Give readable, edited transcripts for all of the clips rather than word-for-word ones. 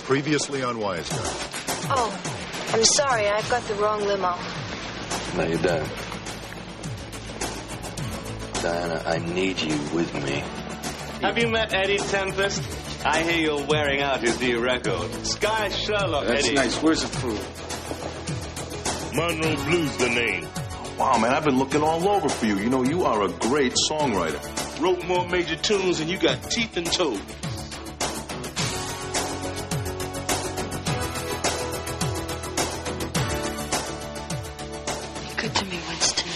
Previously on Wiseguy. Oh, I'm sorry. I've got the wrong limo. No, you don't. Diana, I need you with me. Have you met Eddie Tempest? I hear you're wearing out his new record. Sky Sherlock, That's Eddie. nice. Where's the food? Monroe Blues, the name. Wow, man, I've been looking all over for you. You know, you are a great songwriter. Wrote more major tunes than you got teeth and toes. Be good to me, Winston.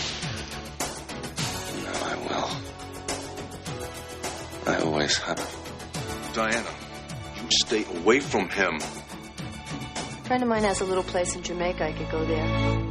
No, I will. I always have. Diana, you stay away from him. A friend of mine has a little place in Jamaica. I could go there.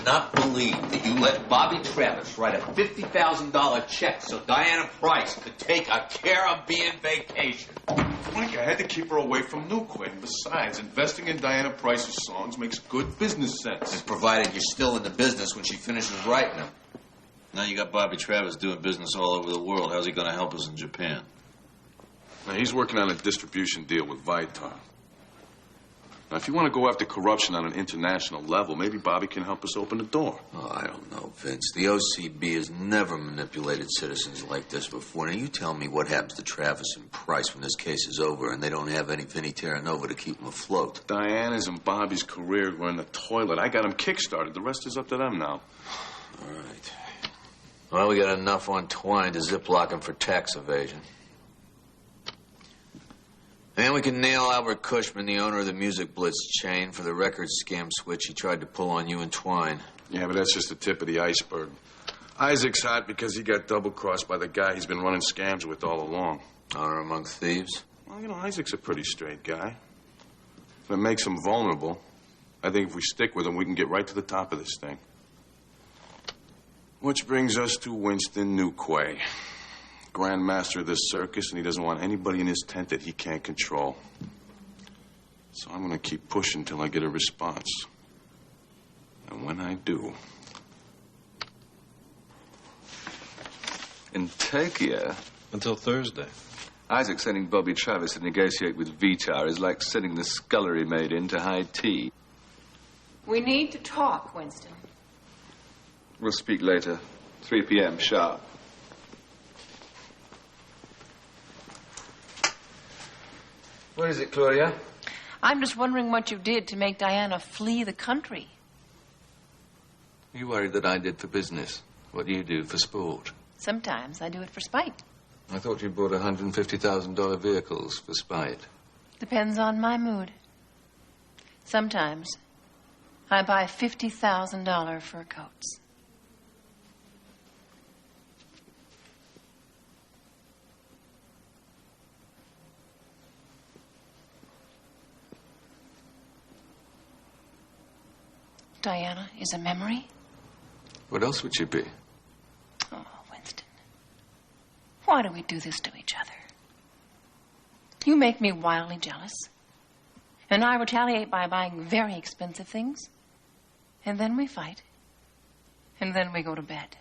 Not believe that you let Bobby Travis write a $50,000 check so Diana Price could take a Caribbean vacation. Frank, I had to keep her away from Newquay. And besides, investing in Diana Price's songs makes good business sense. And provided you're still in the business when she finishes writing them. Now you got Bobby Travis doing business all over the world. How's he going to help us in Japan? Now, he's working on a distribution deal with Vitar. Now, if you want to go after corruption on an international level, maybe Bobby can help us open the door. Oh, I don't know, Vince. The OCB has never manipulated citizens like this before. Now, you tell me what happens to Travis and Price when this case is over and they don't have any Vinnie Terranova to keep them afloat. Diana's and Bobby's career were in the toilet. I got them kick-started. The rest is up to them now. All right. Well, we got enough on Twine to ziplock him for tax evasion. And we can nail Albert Cushman, the owner of the Music Blitz chain, for the record scam switch he tried to pull on you and Twine. Yeah, but that's just the tip of the iceberg. Isaac's hot because he got double-crossed by the guy he's been running scams with all along. Honor among thieves? Well, you know, Isaac's a pretty straight guy. If it makes him vulnerable, I think if we stick with him, we can get right to the top of this thing. Which brings us to Winston Newquay. Grand master of this circus, and he doesn't want anybody in his tent that he can't control. So I'm going to keep pushing till I get a response. And when I do... In Tokyo? Until Thursday. Isaac sending Bobby Travis to negotiate with Vitar is like sending the scullery maid in to hide tea. We need to talk, Winston. We'll speak later. 3 p.m. sharp. What is it, Claudia? I'm just wondering what you did to make Diana flee the country. You worried that I did for business. What do you do for sport? Sometimes I do it for spite. I thought you bought $150,000 vehicles for spite. Depends on my mood. Sometimes I buy $50,000 fur coats. Diana is a memory? What else would she be? Oh, Winston. Why do we do this to each other? You make me wildly jealous. And I retaliate by buying very expensive things. And then we fight. And then we go to bed.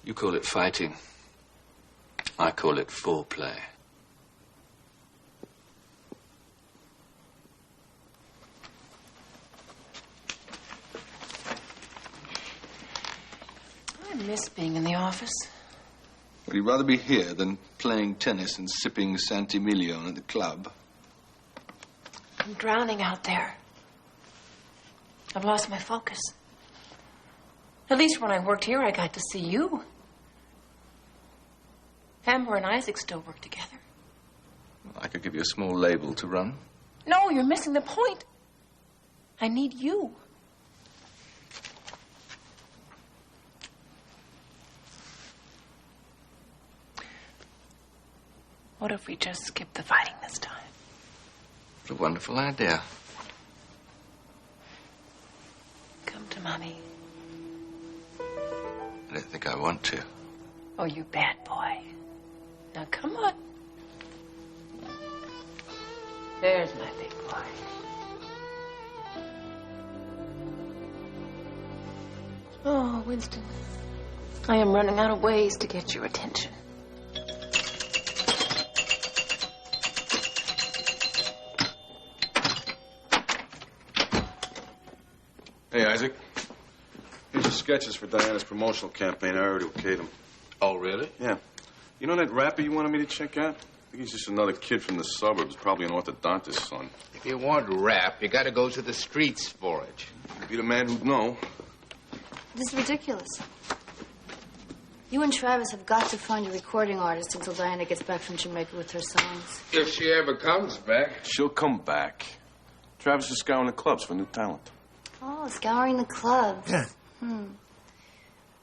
You call it fighting. I call it foreplay. I miss being in the office. Would you rather be here than playing tennis and sipping Santimilion at the club? I'm drowning out there. I've lost my focus. At least when I worked here, I got to see you. Amber and Isaac still work together. I could give you a small label to run. No, you're missing the point. I need you. What if we just skip the fighting this time? It's a wonderful idea. Come to Mommy. I don't think I want to. Oh, you bad boy. Now, come on. There's my big boy. Oh, Winston. I am running out of ways to get your attention. Hey, Isaac. Here's your sketches for Diana's promotional campaign. I already okayed them. Oh, really? Yeah. You know that rapper you wanted me to check out? I think he's just another kid from the suburbs, probably an orthodontist's son. If you want rap, you gotta go to the streets for it. You'd be the man who'd know. This is ridiculous. You and Travis have got to find a recording artist until Diana gets back from Jamaica with her songs. If she ever comes back. She'll come back. Travis is scouring the clubs for new talent. Oh, scouring the clubs. Yeah.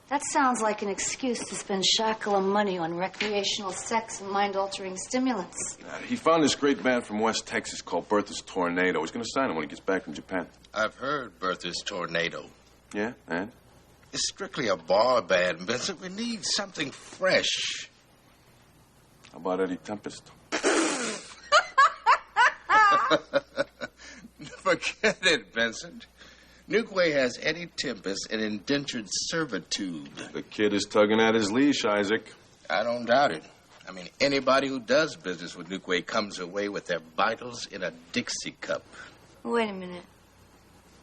That sounds like an excuse to spend shackle of money on recreational sex and mind-altering stimulants. He found this great band from West Texas called Bertha's Tornado. He's going to sign him when he gets back from Japan. I've heard Bertha's Tornado. Yeah, and? It's strictly a bar band, Vincent. We need something fresh. How about Eddie Tempest? Forget it, Vincent. Newquay has Eddie Tempest in indentured servitude. The kid is tugging at his leash, Isaac. I don't doubt it. I mean, anybody who does business with Newquay comes away with their vitals in a Dixie cup. Wait a minute.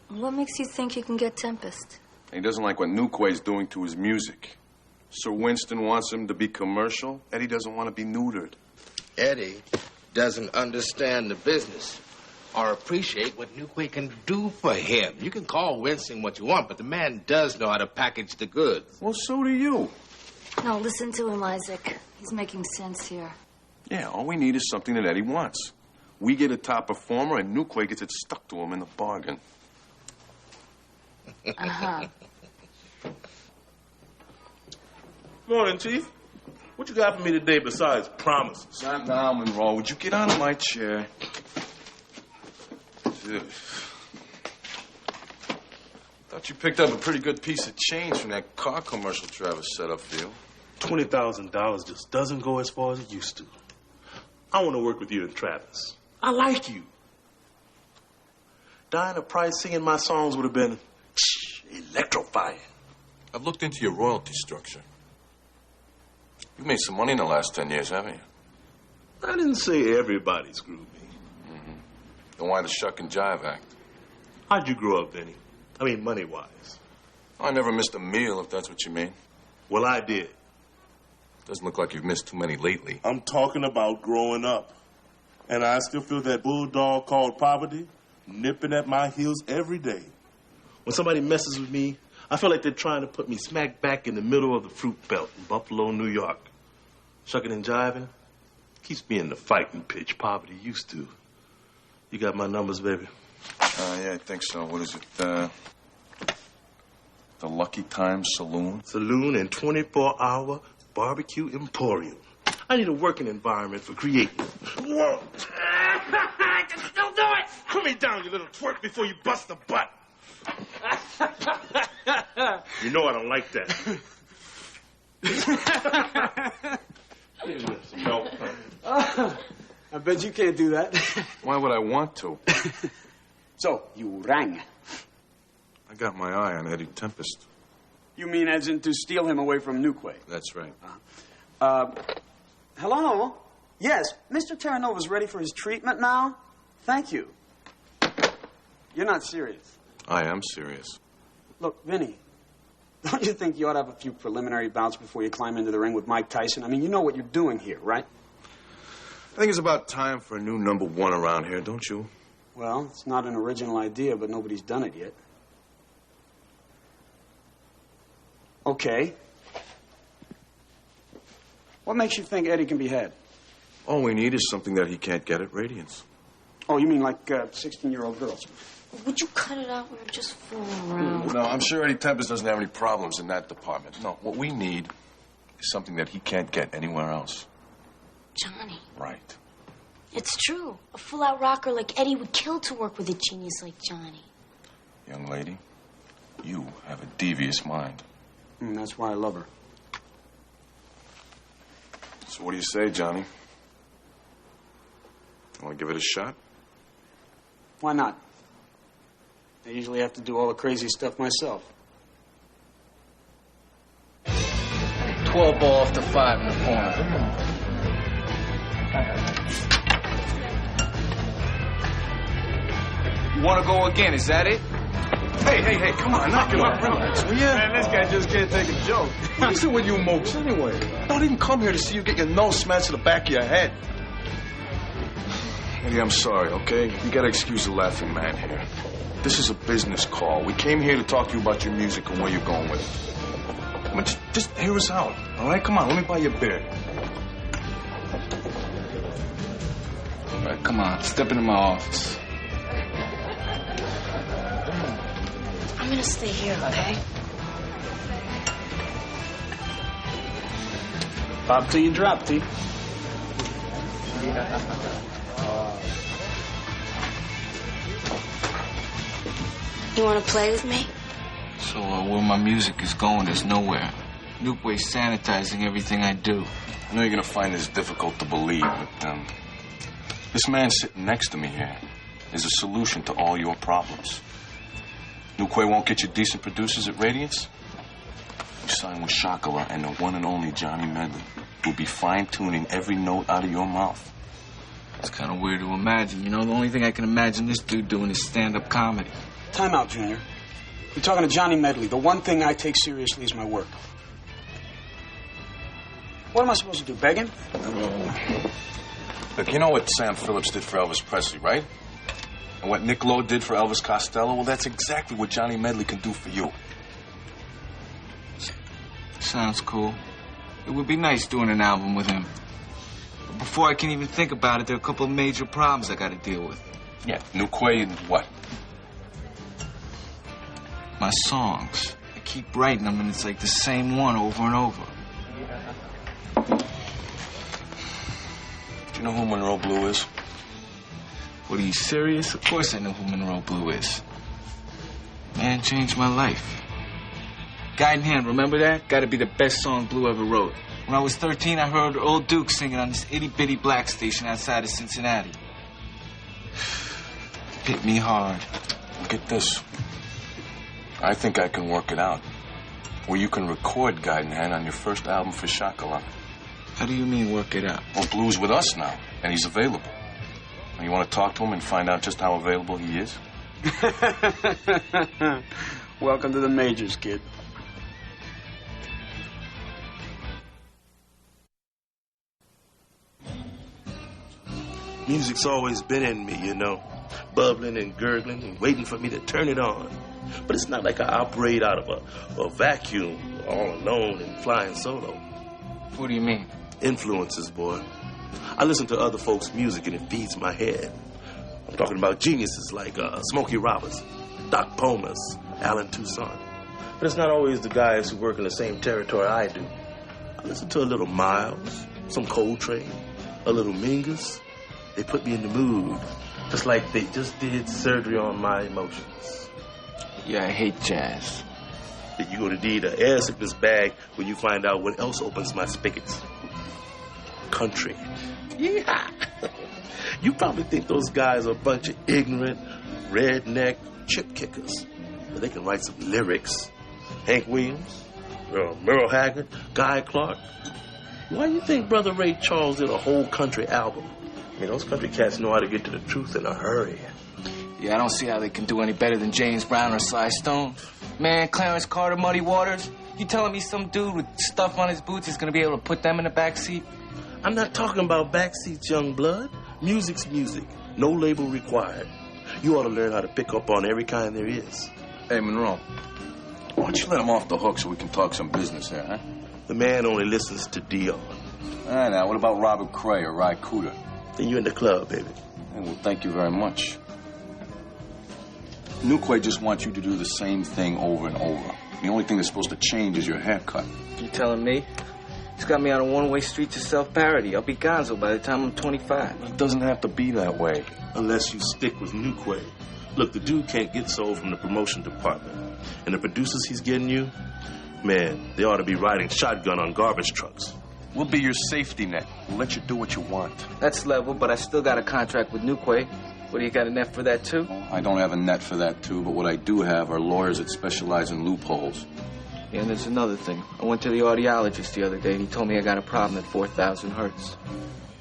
What makes you think you can get Tempest? He doesn't like what Newquay's doing to his music. Sir Winston wants him to be commercial. Eddie doesn't want to be neutered. Eddie doesn't understand the business or appreciate what Newquay can do for him. You can call Winston what you want, but the man does know how to package the goods. Well, so do you. No, listen to him, Isaac. He's making sense here. Yeah, all we need is something that Eddie wants. We get a top performer, and Newquay gets it stuck to him in the bargain. Uh-huh. Morning, Chief. What you got for me today besides promises? Not now, Monroe. Would you get out of my chair? Thought you picked up a pretty good piece of change from that car commercial Travis set up for you. $20,000 just doesn't go as far as it used to. I want to work with you and Travis. I like you. Diana Price singing my songs would have been electrifying. I've looked into your royalty structure. You've made some money in the last 10 years, haven't you? I didn't say everybody's groovy. Then why the shuck and jive act? How'd you grow up, Vinny? I mean, money-wise. I never missed a meal, if that's what you mean. Well, I did. Doesn't look like you've missed too many lately. I'm talking about growing up. And I still feel that bulldog called poverty nipping at my heels every day. When somebody messes with me, I feel like they're trying to put me smack back in the middle of the fruit belt in Buffalo, New York. Shucking and jiving keeps me in the fighting pitch poverty used to. You got my numbers, baby. Yeah, I think so. What is it? The Lucky Time Saloon? Saloon and 24-hour barbecue emporium. I need a working environment for creating. Whoa! I can still do it! Put me down, you little twerk, before you bust a butt. You know I don't like that. No. I bet you can't do that. Why would I want to? So, you rang. I got my eye on Eddie Tempest. You mean as in to steal him away from Newquay? That's right. Hello? Yes, Mr. Terranova's ready for his treatment now? Thank you. You're not serious. I am serious. Look, Vinny, don't you think you ought to have a few preliminary bouts before you climb into the ring with Mike Tyson? I mean, you know what you're doing here, right? I think it's about time for a new number one around here, don't you? Well, it's not an original idea, but nobody's done it yet. Okay. What makes you think Eddie can be had? All we need is something that he can't get at Radiance. Oh, you mean like 16-year-old girls? Would you cut it out? We were just fooling around. No, I'm sure Eddie Tempest doesn't have any problems in that department. No, what we need is something that he can't get anywhere else. Johnny. Right. It's true. A full-out rocker like Eddie would kill to work with a genius like Johnny. Young lady, you have a devious mind. That's why I love her. So what do you say, Johnny? Want to give it a shot? Why not? I usually have to do all the crazy stuff myself. 12 ball off to 5 in the corner. You want to go again, is that it? Hey, come on, knock it off. Relax, will ya? Man, this guy just can't take a joke. What's it with you mopes anyway? I didn't come here to see you get your nose smashed to the back of your head. Eddie, I'm sorry, okay? You gotta excuse the laughing man here. This is a business call. We came here to talk to you about your music and where you're going with it. Come on, just hear us out, all right? Come on, let me buy you a beer. All right, come on, step into my office. I'm gonna stay here, okay? Pop till you drop, T. You wanna play with me? So where my music is going is nowhere. Newquay's sanitizing everything I do. I know you're gonna find this difficult to believe, but this man sitting next to me here is a solution to all your problems. Newquay won't get you decent producers at Radiance? You sign with Chocolat and the one and only Johnny Medley, who'll be fine-tuning every note out of your mouth. It's kind of weird to imagine, you know? The only thing I can imagine this dude doing is stand-up comedy. Time out, Junior. You're talking to Johnny Medley. The one thing I take seriously is my work. What am I supposed to do, beg him? Look, you know what Sam Phillips did for Elvis Presley, right? And what Nick Lowe did for Elvis Costello? Well, that's exactly what Johnny Medley can do for you. Sounds cool. It would be nice doing an album with him. But before I can even think about it, there are a couple of major problems I gotta deal with. Yeah, Newquay and what? My songs. I keep writing them, and it's like the same one over and over. Do you know who Monroe Blue is? What, are you serious? Of course I know who Monroe Blue is. Man changed my life. Guide in Hand, remember that? Gotta be the best song Blue ever wrote. When I was 13, I heard old Duke singing on this itty-bitty black station outside of Cincinnati. Hit me hard. Well, get this. I think I can work it out. Where you can record Guide in Hand on your first album for Chocolat. How do you mean work it out? Well, Blue's with us now, and he's available. You want to talk to him and find out just how available he is? Welcome to the majors, kid. Music's always been in me, you know. Bubbling and gurgling and waiting for me to turn it on. But it's not like I operate out of a vacuum, all alone and flying solo. What do you mean? Influences, boy. I listen to other folks' music and it feeds my head. I'm talking about geniuses like Smokey Robertson, Doc Pomus, Alan Toussaint. But it's not always the guys who work in the same territory I do. I listen to a little Miles, some Coltrane, a little Mingus. They put me in the mood, just like they just did surgery on my emotions. Yeah, I hate jazz. You're going to need an air sickness bag when you find out what else opens my spigots. Country. Yeah. You probably think those guys are a bunch of ignorant, redneck chip kickers. But they can write some lyrics. Hank Williams, Merle Haggard, Guy Clark. Why do you think Brother Ray Charles did a whole country album? I mean, those country cats know how to get to the truth in a hurry. Yeah, I don't see how they can do any better than James Brown or Sly Stone. Man, Clarence Carter, Muddy Waters. You telling me some dude with stuff on his boots is going to be able to put them in the backseat? I'm not talking about backseats, young blood. Music's music. No label required. You ought to learn how to pick up on every kind there is. Hey, Monroe, why don't you let him off the hook so we can talk some business here, huh? The man only listens to Dion. Now, what about Robert Cray or Ry Cooder? Then you in the club, baby. Hey, well, thank you very much. Newquay just wants you to do the same thing over and over. The only thing that's supposed to change is your haircut. You telling me? He's got me on a one-way street to self-parody. I'll be gonzo by the time I'm 25. It doesn't have to be that way. Unless you stick with Newquay. Look, the dude can't get sold from the promotion department. And the producers he's getting you, man, they ought to be riding shotgun on garbage trucks. We'll be your safety net. We'll let you do what you want. That's level, but I still got a contract with Newquay. What, do you got a net for that, too? I don't have a net for that, too, but what I do have are lawyers that specialize in loopholes. Yeah, and there's another thing. I went to the audiologist the other day, and he told me I got a problem at 4,000 hertz.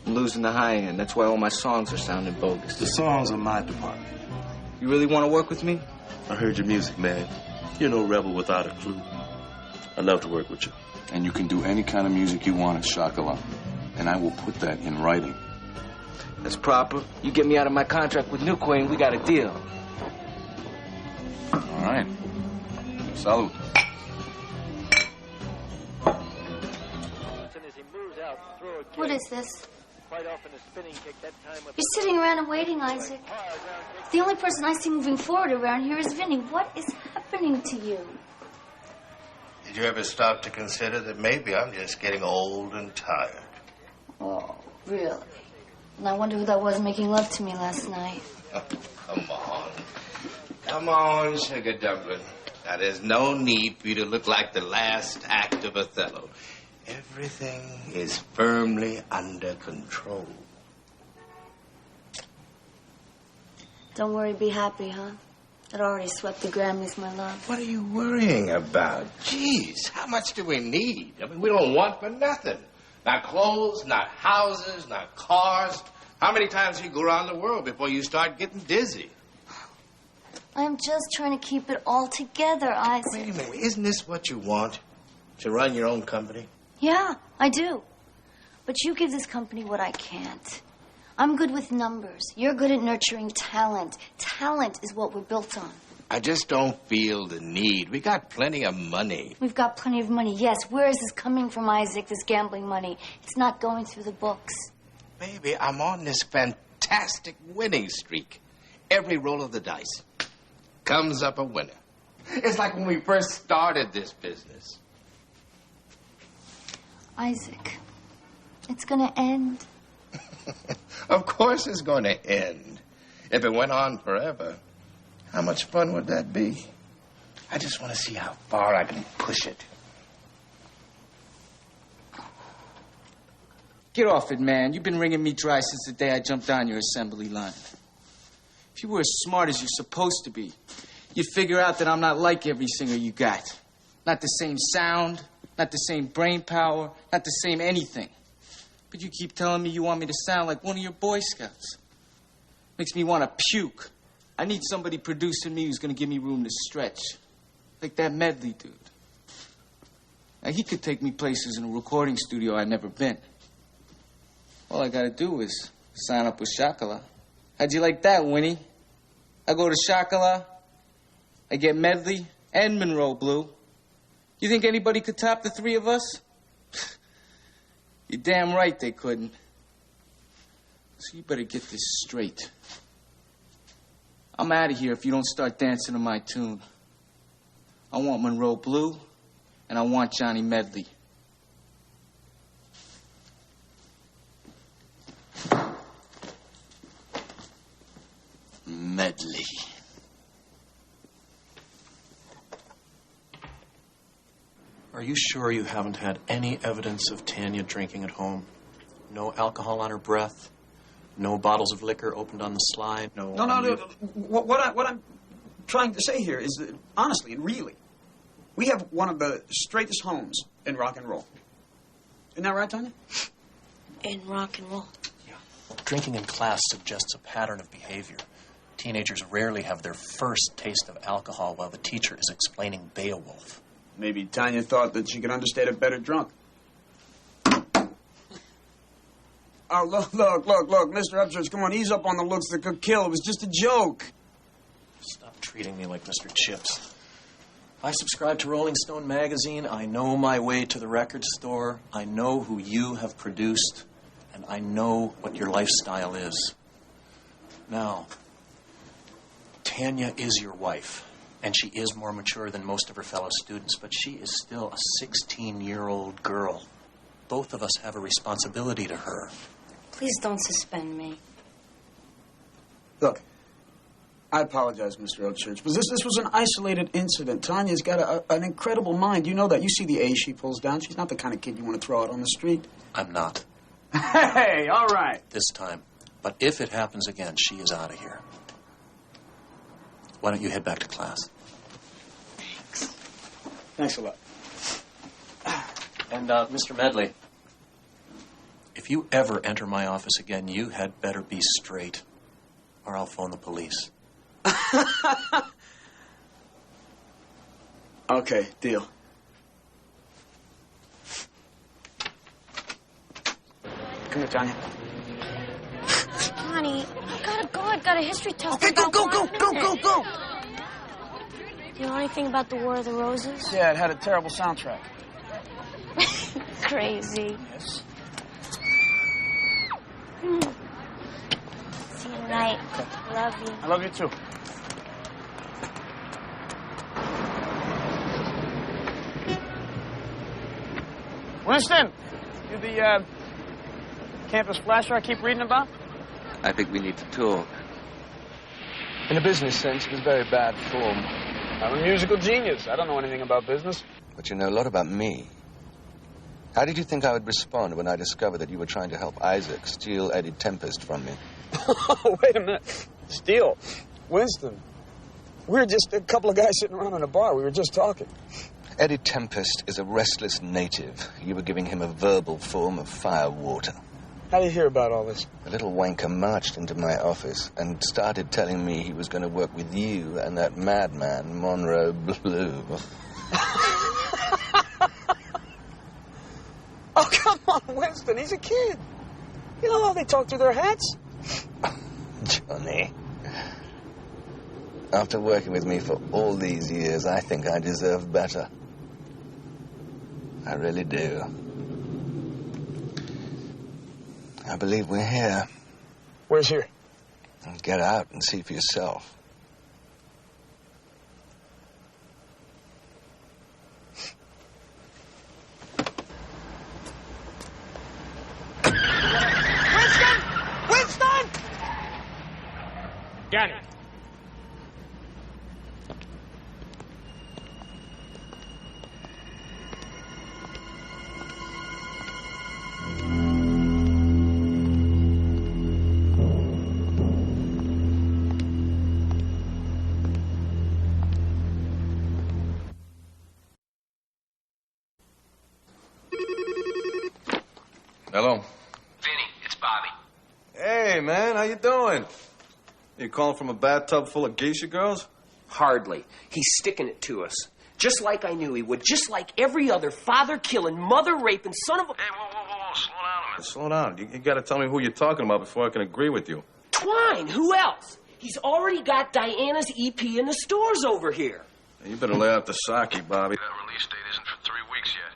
I'm losing the high end. That's why all my songs are sounding bogus. The songs are my department. You really want to work with me? I heard your music, man. You're no rebel without a clue. I'd love to work with you. And you can do any kind of music you want at Shakala. And I will put that in writing. That's proper. You get me out of my contract with Newquay and we got a deal. All right. Salute. What is this? You're sitting around and waiting, Isaac. The only person I see moving forward around here is Vinny. What is happening to you? Did you ever stop to consider that maybe I'm just getting old and tired? Oh, really? And I wonder who that was making love to me last night. Oh, come on. Come on, sugar dumpling. Now, there's no need for you to look like the last act of Othello. Everything is firmly under control. Don't worry, be happy, huh? It already swept the Grammys, my love. What are you worrying about? Jeez, how much do we need? I mean, we don't want for nothing. Not clothes, not houses, not cars. How many times do you go around the world before you start getting dizzy? I'm just trying to keep it all together, Isaac. Wait a minute, isn't this what you want? To run your own company? Yeah, I do. But you give this company what I can't. I'm good with numbers. You're good at nurturing talent. Talent is what we're built on. I just don't feel the need. We got plenty of money. We've got plenty of money, yes. Where is this coming from, Isaac, this gambling money? It's not going through the books. Baby, I'm on this fantastic winning streak. Every roll of the dice comes up a winner. It's like when we first started this business. Isaac, it's going to end. Of course it's going to end. If it went on forever, how much fun would that be? I just want to see how far I can push it. Get off it, man. You've been wringing me dry since the day I jumped on your assembly line. If you were as smart as you're supposed to be, you'd figure out that I'm not like every singer you got. Not the same sound, not the same brain power, not the same anything. But you keep telling me you want me to sound like one of your Boy Scouts. Makes me want to puke. I need somebody producing me who's going to give me room to stretch. Like that Medley dude. Now, he could take me places in a recording studio I've never been. All I got to do is sign up with Shakala. How'd you like that, Winnie? I go to Shakala, I get Medley and Monroe Blue. You think anybody could top the three of us? You're damn right they couldn't. So you better get this straight. I'm out of here if you don't start dancing to my tune. I want Monroe Blue, and I want Johnny Medley. Medley. Are you sure you haven't had any evidence of Tanya drinking at home? No alcohol on her breath? No bottles of liquor opened on the slide? No. What I'm trying to say here is that, honestly and really, We have one of the straightest homes in rock and roll. Isn't that right, Tanya? In rock and roll. Drinking in class suggests a pattern of behavior. Teenagers rarely have their first taste of alcohol while the teacher is explaining Beowulf. Maybe Tanya thought that she could understand it better drunk. Oh, look, Mr. Upchurch, come on, ease up on the looks that could kill. It was just a joke. Stop treating me like Mr. Chips. I subscribe to Rolling Stone magazine. I know my way to the record store. I know who you have produced, and I know what your lifestyle is. Now, Tanya is your wife, and she is more mature than most of her fellow students, but she is still a 16-year-old girl. Both of us have a responsibility to her. Please don't suspend me. Look, I apologize, Mr. Upchurch, but this was an isolated incident. Tanya's got an incredible mind. You know that. You see the A's she pulls down. She's not the kind of kid you want to throw out on the street. I'm not. Hey, all right. This time. But if it happens again, she is out of here. Why don't you head back to class? Thanks a lot. And, Mr. Medley, if you ever enter my office again, you had better be straight, or I'll phone the police. Okay, deal. Come here, Tanya. Honey, I gotta go. I've got a history test. Okay, go. Do you know anything about the War of the Roses? Yeah, it had a terrible soundtrack. Crazy. Yes. See you tonight. Love you. I love you, too. Winston, you the campus flasher I keep reading about? I think we need to talk. In a business sense, it was very bad form. I'm a musical genius. I don't know anything about business. But you know a lot about me. How did you think I would respond when I discovered that you were trying to help Isaac steal Eddie Tempest from me? Wait a minute. Steal? Winston, we were just a couple of guys sitting around in a bar. We were just talking. Eddie Tempest is a restless native. You were giving him a verbal form of firewater. How did you hear about all this? The little wanker marched into my office and started telling me he was going to work with you and that madman, Monroe Blue. Oh, come on, Winston. He's a kid. You know how they talk through their hats? Johnny. After working with me for all these years, I think I deserve better. I really do. I believe we're here. Where's here? Get out and see for yourself. Winston! Johnny. Hello. Vinny, it's Bobby. Hey, man, how you doing? You calling from a bathtub full of geisha girls? Hardly. He's sticking it to us. Just like I knew he would. Just like every other father-killing, mother-raping son of a... Hey, whoa. Slow down a minute. Slow down. You gotta tell me who you're talking about before I can agree with you. Twine. Who else? He's already got Diana's EP in the stores over here. You better lay out the sake, Bobby. That release date isn't for 3 weeks yet.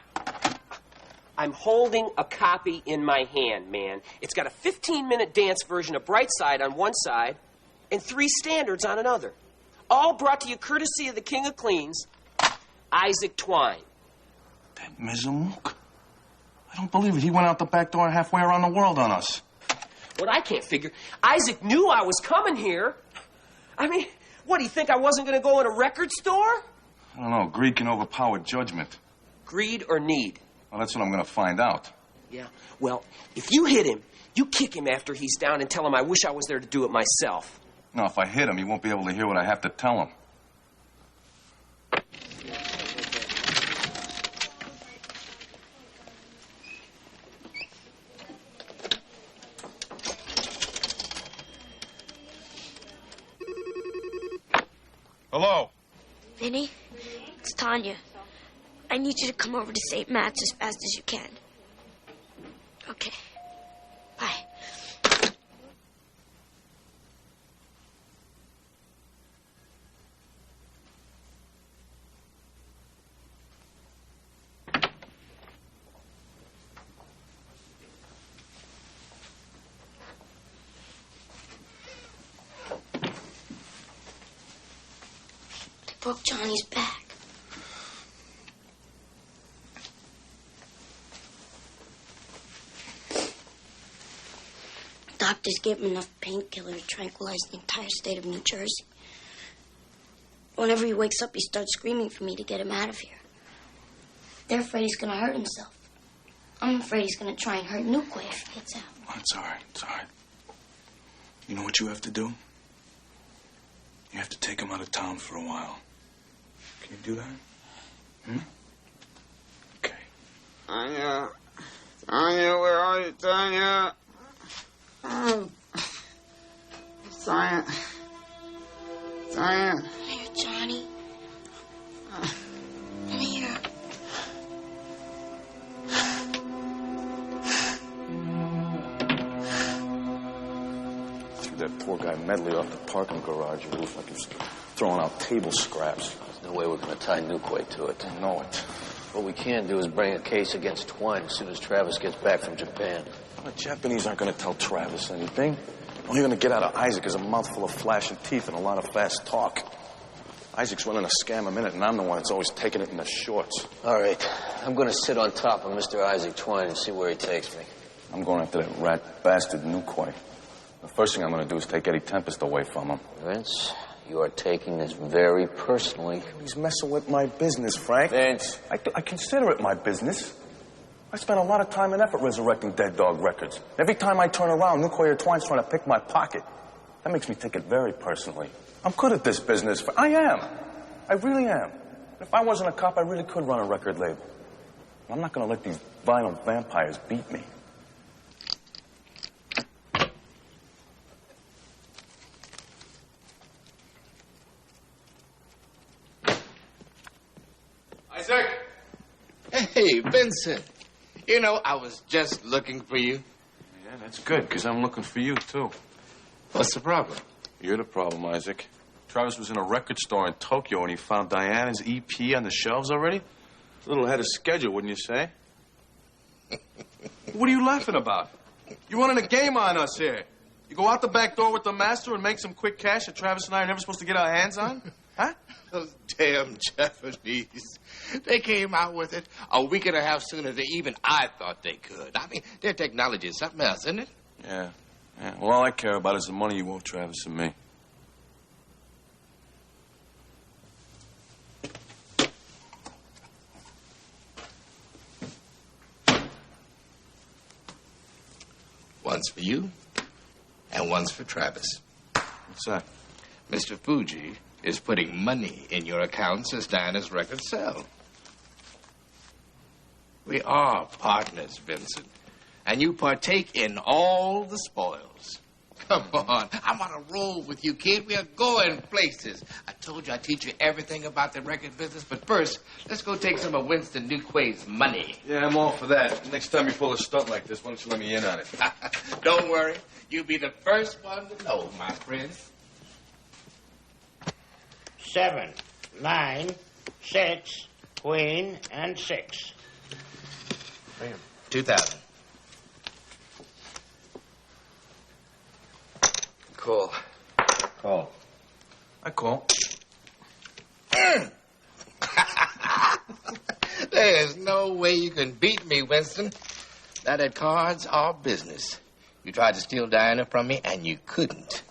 I'm holding a copy in my hand, man. It's got a 15-minute dance version of Brightside on one side and 3 standards on another. All brought to you courtesy of the King of Cleans, Isaac Twine. That Mizumook? I don't believe it. He went out the back door halfway around the world on us. What I can't figure, Isaac knew I was coming here. I mean, what, do you think I wasn't going to go in a record store? I don't know. Greed can overpower judgment. Greed or need? Well, that's what I'm going to find out. Yeah, well, if you hit him, you kick him after he's down and tell him I wish I was there to do it myself. No, if I hit him, he won't be able to hear what I have to tell him. Hello? Vinny, it's Tanya. I need you to come over to St. Matt's as fast as you can. Okay. Bye. Broke Johnny's back. Doctors gave him enough painkiller to tranquilize the entire state of New Jersey. Whenever he wakes up, he starts screaming for me to get him out of here. They're afraid he's going to hurt himself. I'm afraid he's going to try and hurt Nuquay if he gets out. It's all right. It's all right. You know what you have to do? You have to take him out of town for a while. Can you do that? Okay. Tanya. Tanya, where are you, Tanya? Tanya. Tanya. Come here, Johnny. Come here. Threw that poor guy Medley off the parking garage roof like he was throwing out table scraps. There's no way we're going to tie Nuquay to it. I know it. What we can do is bring a case against Twine as soon as Travis gets back from Japan. The Japanese aren't going to tell Travis anything. All you're going to get out of Isaac is a mouthful of flashing teeth and a lot of fast talk. Isaac's running a scam a minute, and I'm the one that's always taking it in the shorts. All right. I'm going to sit on top of Mr. Isaac Twine and see where he takes me. I'm going after that rat bastard Nuquay. The first thing I'm going to do is take Eddie Tempest away from him. Vince, you are taking this very personally. He's messing with my business, Frank. Vince. I consider it my business. I spent a lot of time and effort resurrecting Dead Dog Records. Every time I turn around, Nuquay or Twine's trying to pick my pocket. That makes me take it very personally. I'm good at this business. I am. I really am. If I wasn't a cop, I really could run a record label. I'm not going to let these vinyl vampires beat me. Isaac! Hey, Vincent. You know, I was just looking for you. Yeah, that's good, because I'm looking for you, too. What's the problem? You're the problem, Isaac. Travis was in a record store in Tokyo and he found Diana's EP on the shelves already. A little ahead of schedule, wouldn't you say? What are you laughing about? You're running a game on us here. You go out the back door with the master and make some quick cash that Travis and I are never supposed to get our hands on? Huh? Those damn Japanese. They came out with it a week and a half sooner than even I thought they could. I mean, their technology is something else, isn't it? Yeah. Well, all I care about is the money you owe Travis and me. One's for you, and one's for Travis. What's that? Mr. Fuji is putting money in your accounts as Diana's records sell. We are partners, Vincent, and you partake in all the spoils. Come on, I'm on a roll with you, kid. We are going places. I told you I'd teach you everything about the record business, but first, let's go take some of Winston Nuquay's money. Yeah, I'm all for that. Next time you pull a stunt like this, why don't you let me in on it? Don't worry. You'll be the first one to know, my friend. 7, 9, 6, queen, and 6. 2,000. Call. Call. I call. There's no way you can beat me, Winston. Now that cards are business. You tried to steal Diana from me, and you couldn't.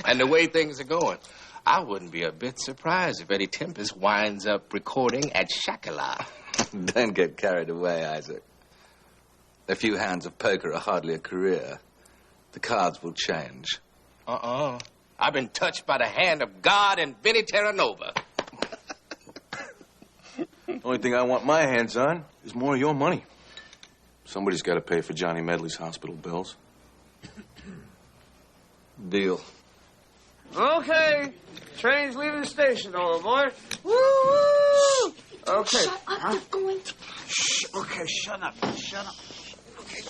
And the way things are going, I wouldn't be a bit surprised if Eddie Tempest winds up recording at Shakala. Don't get carried away, Isaac. A few hands of poker are hardly a career. The cards will change. I've been touched by the hand of God and Vinny Terranova. The only thing I want my hands on is more of your money. Somebody's got to pay for Johnny Medley's hospital bills. Deal. Okay. Train's leaving the station, old boy. Woo! Okay. Shut up, I'm going to... Shh. Okay, shut up. Shut up. Okay.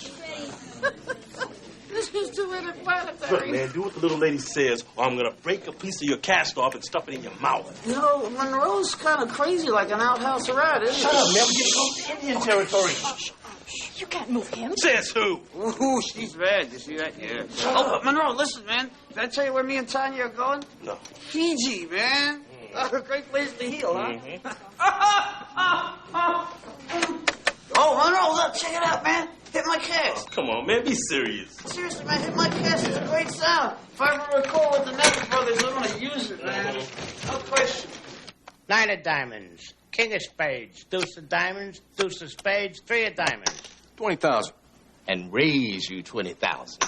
This is too interplanetary. Look, man, do what the little lady says, or I'm gonna break a piece of your cast off and stuff it in your mouth. You know, Monroe's kind of crazy like an outhouse rat, isn't Shut up, man. We're getting close to Indian territory. You can't move him. Says who? Ooh, she's bad. You see that? Yeah. Oh, but Monroe, listen, man. Did I tell you where me and Tanya are going? No. Fiji, man. A great place to heal, huh? Oh, Monroe, look, check it out, man. Hit my cast. Come on, man. Be serious. Seriously, man, hit my cast. It's a great sound. If I ever record with the Neville Brothers, I'm going to use it, man. No question. 9 of diamonds. King of spades. Deuce of diamonds. Deuce of spades. 3 of diamonds. 20,000. And raise you 20,000.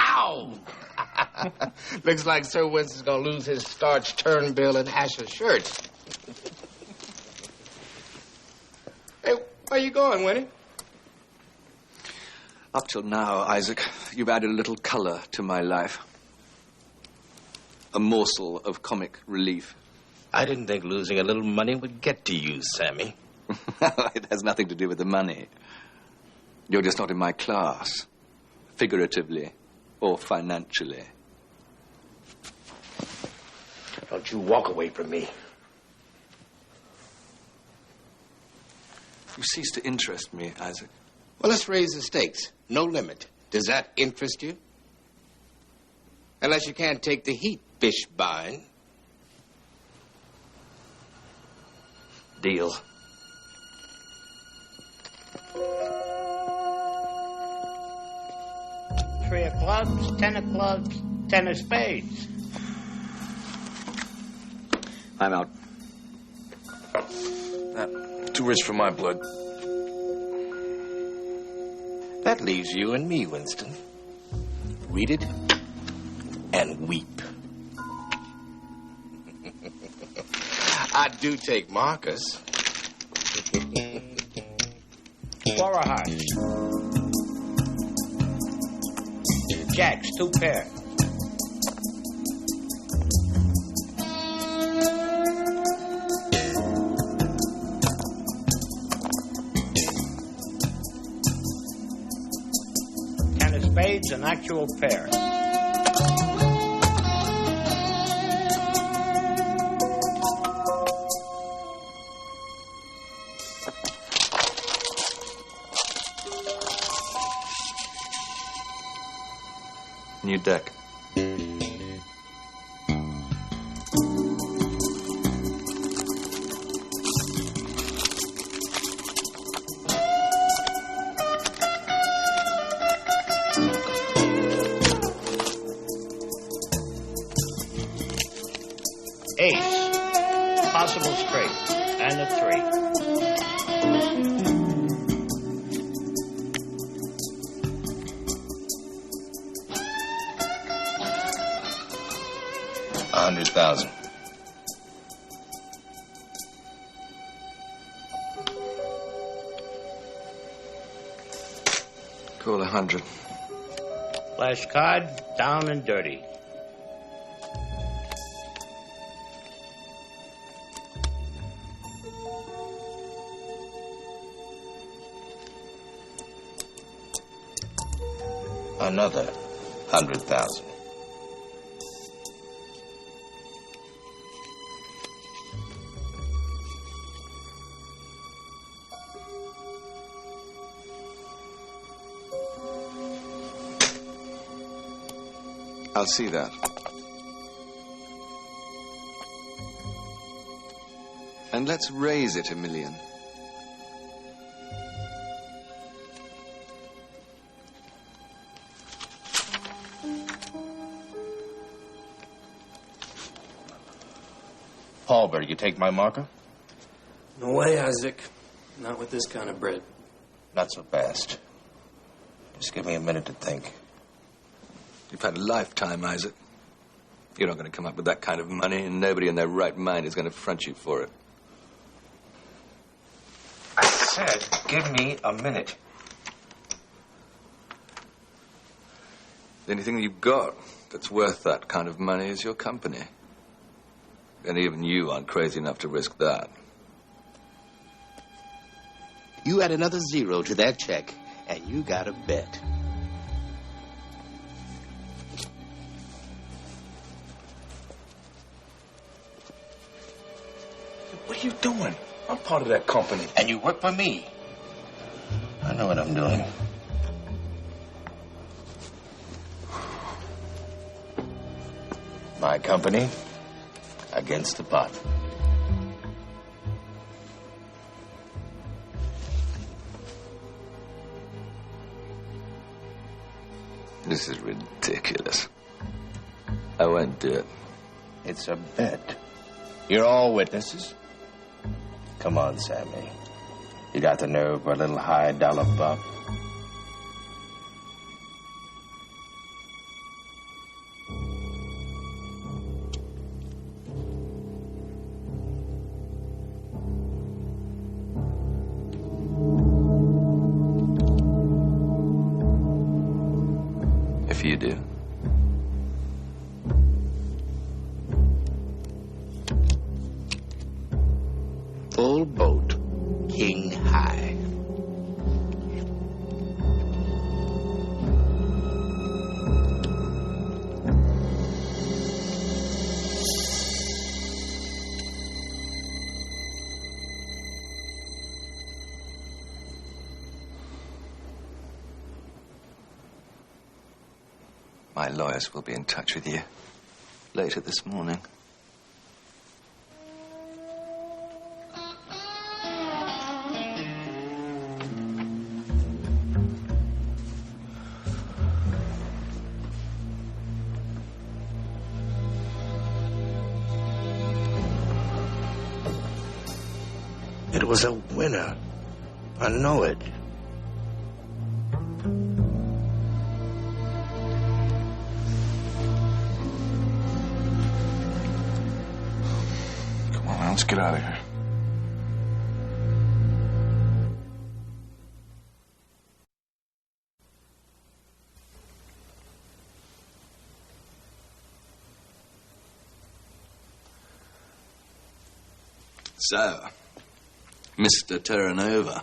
Ow! Looks like Sir Winston's gonna lose his starch turn bill and Asher shirts. Hey, where you going, Winnie? Up till now, Isaac, you've added a little color to my life. A morsel of comic relief. I didn't think losing a little money would get to you, Sammy. It has nothing to do with the money. You're just not in my class, figuratively or financially. Don't you walk away from me. You cease to interest me, Isaac. Well, let's raise the stakes. No limit. Does that interest you? Unless you can't take the heat, Fishbine. Deal. Three of clubs, 10 of clubs, 10 of spades. I'm out. Too rich for my blood. That leaves you and me, Winston. Read it and weep. I do take markers. 4 of hearts. Jacks, 2 pair. Ten of spades, an actual pair. New deck. Ace, possible straight, and a 3. $100,000. Call 100. Flash card, down and dirty. Another 100,000. I'll see that. And let's raise it $1 million. Paulberg, you take my marker? No way, Isaac. Not with this kind of bread. Not so fast. Just give me a minute to think. You've had a lifetime, Isaac. You're not going to come up with that kind of money, and nobody in their right mind is going to front you for it. I said, give me a minute. The only thing you've got that's worth that kind of money is your company. And even you aren't crazy enough to risk that. You add another zero to that check, and you got a bet. What are you doing? I'm part of that company. And you work for me. I know what I'm doing. My company against the pot. This is ridiculous. I won't do it. It's a bet. You're all witnesses. Come on, Sammy. You got the nerve for a little high dollar bop? If you do. Full boat, king high. My lawyers will be in touch with you later this morning. It was a winner. I know it. Come on, let's get out of here. So, Mr. Terranova,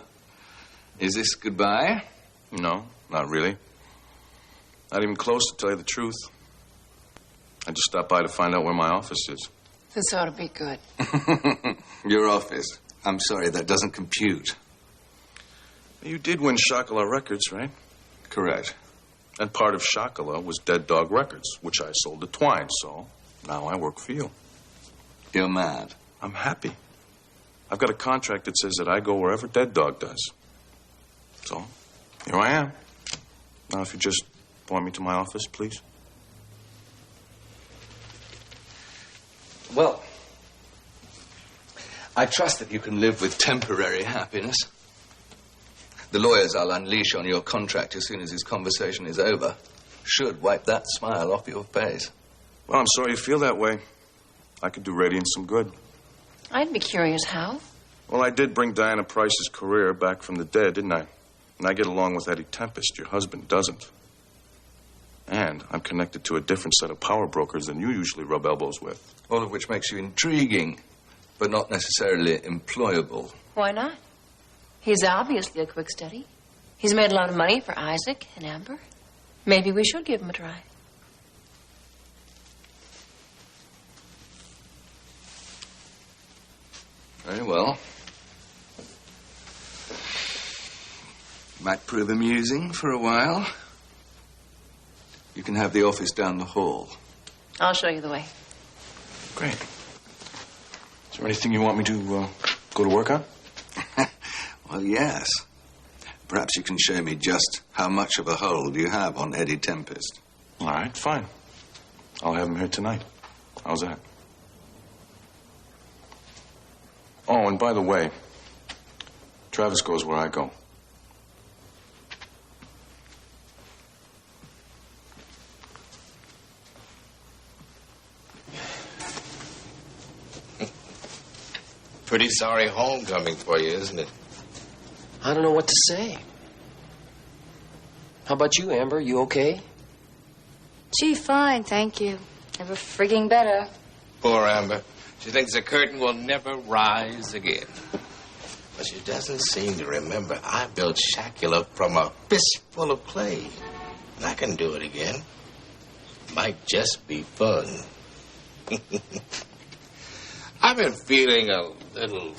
is this goodbye? No, not really. Not even close, to tell you the truth. I just stopped by to find out where my office is. This ought to be good. Your office. I'm sorry, that doesn't compute. You did win Shokala Records, right? Correct. And part of Shokala was Dead Dog Records, which I sold to Twine, so now I work for you. You're mad. I'm happy. I've got a contract that says that I go wherever Dead Dog does. So, here I am. Now, if you just point me to my office, please. Well, I trust that you can live with temporary happiness. The lawyers I'll unleash on your contract as soon as this conversation is over should wipe that smile off your face. Well, I'm sorry you feel that way. I could do Radiant some good. I'd be curious how. Well, I did bring Diana Price's career back from the dead, didn't I? And I get along with Eddie Tempest. Your husband doesn't. And I'm connected to a different set of power brokers than you usually rub elbows with. All of which makes you intriguing, but not necessarily employable. Why not? He's obviously a quick study. He's made a lot of money for Isaac and Amber. Maybe we should give him a try. Very well. Might prove amusing for a while. You can have the office down the hall. I'll show you the way. Great. Is there anything you want me to go to work on? Well, yes. Perhaps you can show me just how much of a hold you have on Eddie Tempest. All right, fine. I'll have him here tonight. How's that? Oh, and by the way, Travis goes where I go. Pretty sorry homecoming for you, isn't it? I don't know what to say. How about you, Amber? You okay? Gee, fine, thank you. Never frigging better. Poor Amber. She thinks the curtain will never rise again. But she doesn't seem to remember I built Shacula from a fistful of clay. And I can do it again. Might just be fun. I've been feeling a little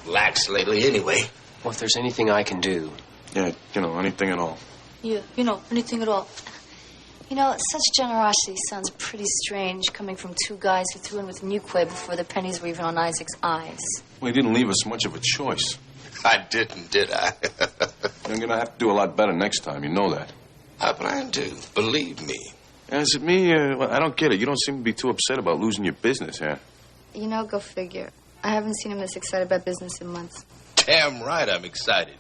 lax lately anyway. Well, if there's anything I can do. Yeah, anything at all. Yeah, anything at all. Such generosity sounds pretty strange coming from two guys who threw in with Newquay before the pennies were even on Isaac's eyes. Well, he didn't leave us much of a choice. I didn't, did I? You're going to have to do a lot better next time. You know that. I plan to. Believe me. Is it me? Well, I don't get it. You don't seem to be too upset about losing your business, huh? Go figure. I haven't seen him this excited about business in months. Damn right I'm excited.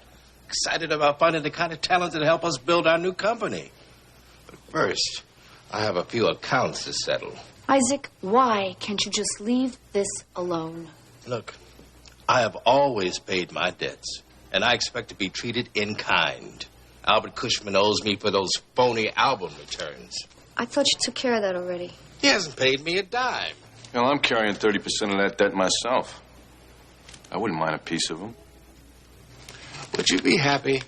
Excited about finding the kind of talent that help us build our new company. But first, I have a few accounts to settle. Isaac, why can't you just leave this alone? Look, I have always paid my debts, and I expect to be treated in kind. Albert Cushman owes me for those phony album returns. I thought you took care of that already. He hasn't paid me a dime. Well, I'm carrying 30% of that debt myself. I wouldn't mind a piece of him. Would you be happy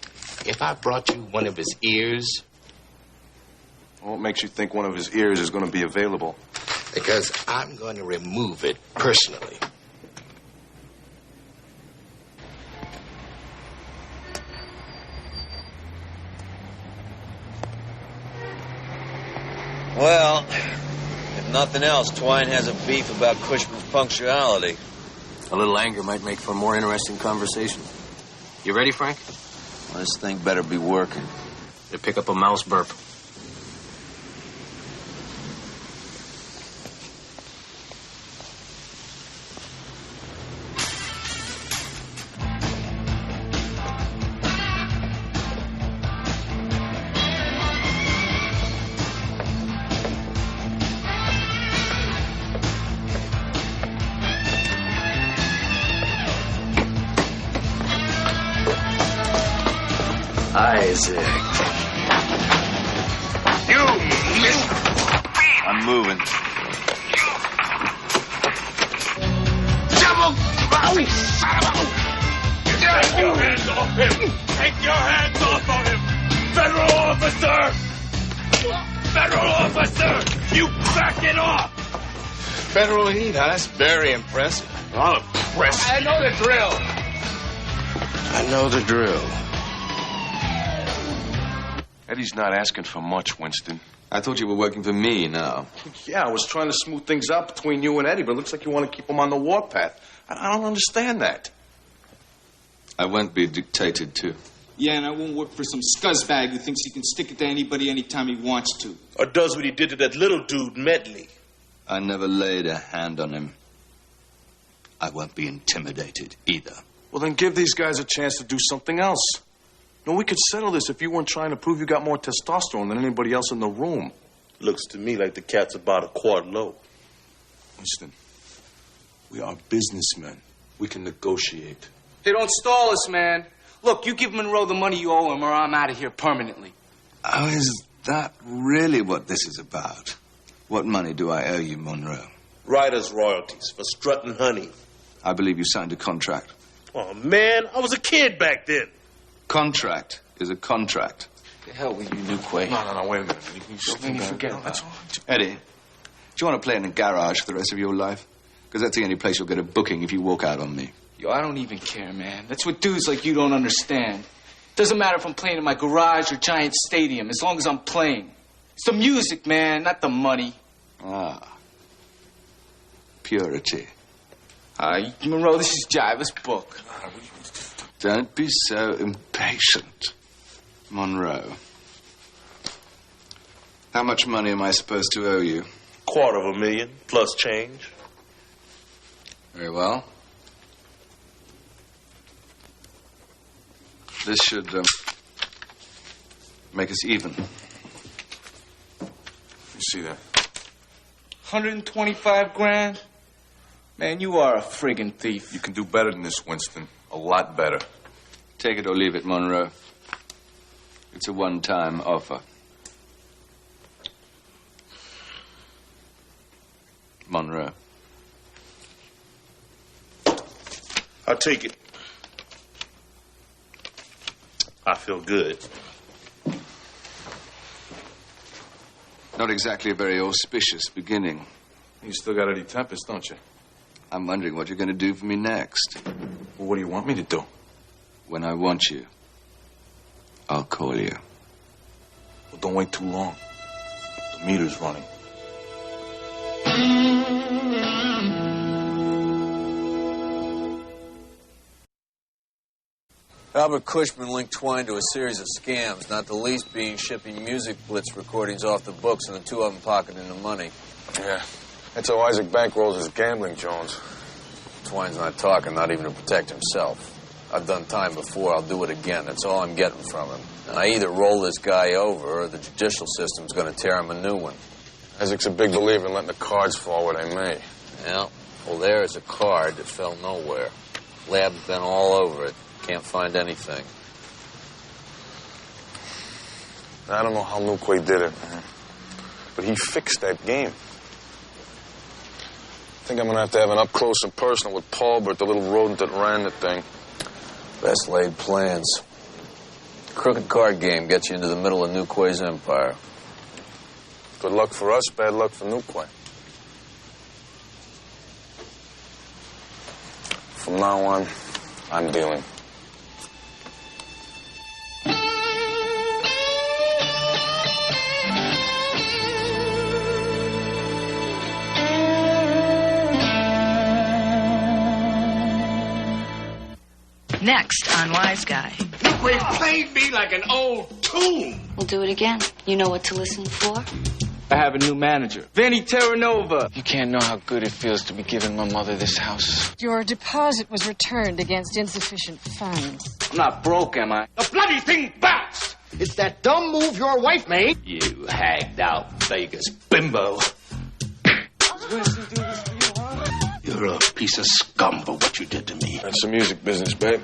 if I brought you one of his ears? What makes you think one of his ears is going to be available? Because I'm going to remove it personally. Well, if nothing else, Twine has a beef about Cushman's punctuality. A little anger might make for a more interesting conversation. You ready, Frank? Well, this thing better be working. To pick up a mouse burp. Isaac. You missed. I'm moving. Double! Oh, son of a... Take your hands off him! Take your hands off of him! Federal officer! Federal officer! You back it off! Federal heat, huh? That's very impressive. I'm impressed. I know the drill. I know the drill. Eddie's not asking for much, Winston. I thought you were working for me now. Yeah, I was trying to smooth things out between you and Eddie, but it looks like you want to keep him on the warpath. I don't understand that. I won't be dictated to. Yeah, and I won't work for some scuzzbag who thinks he can stick it to anybody anytime he wants to. Or does what he did to that little dude, Medley. I never laid a hand on him. I won't be intimidated either. Well, then give these guys a chance to do something else. No, we could settle this if you weren't trying to prove you got more testosterone than anybody else in the room. Looks to me like the cat's about a quart low. Winston, we are businessmen. We can negotiate. Hey, don't stall us, man. Look, you give Monroe the money you owe him or I'm out of here permanently. Oh, is that really what this is about? What money do I owe you, Monroe? Writer's royalties for strutting honey. I believe you signed a contract. Oh, man, I was a kid back then. Contract is a contract. The hell with you, Newquay. No, wait a minute. You forget about it. Eddie, do you want to play in a garage for the rest of your life? Because that's the only place you'll get a booking if you walk out on me. Yo, I don't even care, man. That's what dudes like you don't understand. Doesn't matter if I'm playing in my garage or Giant Stadium, as long as I'm playing. It's the music, man, not the money. Ah. Purity. Monroe, this is Jive. Let's book. Don't be so impatient, Monroe. How much money am I supposed to owe you? $250,000 plus change. Very well. This should make us even. You see that? 125 grand? Man, you are a friggin' thief. You can do better than this, Winston. A lot better. Take it or leave it, Monroe. It's a one-time offer. Monroe. I'll take it. I feel good. Not exactly a very auspicious beginning. You still got Eddie Tempest, don't you? I'm wondering what you're going to do for me next. Well, what do you want me to do? When I want you, I'll call you. Well, don't wait too long. The meter's running. Albert Cushman linked Twine to a series of scams, not the least being shipping music blitz recordings off the books and the two of them pocketing the money. Yeah, that's how Isaac bankrolls his gambling, Jones. Twine's not talking, not even to protect himself. I've done time before, I'll do it again. That's all I'm getting from him. And I either roll this guy over or the judicial system's going to tear him a new one. Isaac's a big believer in letting the cards fall where they may. Yeah, well, there is a card that fell nowhere. Lab's been all over it. Can't find anything. I don't know how Newquay did it, man. But he fixed that game. I think I'm going to have an up-close and personal with Paulbert, the little rodent that ran the thing. Best laid plans. Crooked card game gets you into the middle of Newquay's empire. Good luck for us, bad luck for Newquay. From now on, I'm dealing. Next on Wiseguy. Newquay played me like an old tune. We'll do it again. You know what to listen for? I have a new manager, Vinny Terranova. You can't know how good it feels to be giving my mother this house. Your deposit was returned against insufficient funds. I'm not broke, am I? The bloody thing bounced. It's that dumb move your wife made. You hagged out Vegas bimbo. You're a piece of scum for what you did to me. That's the music business, babe.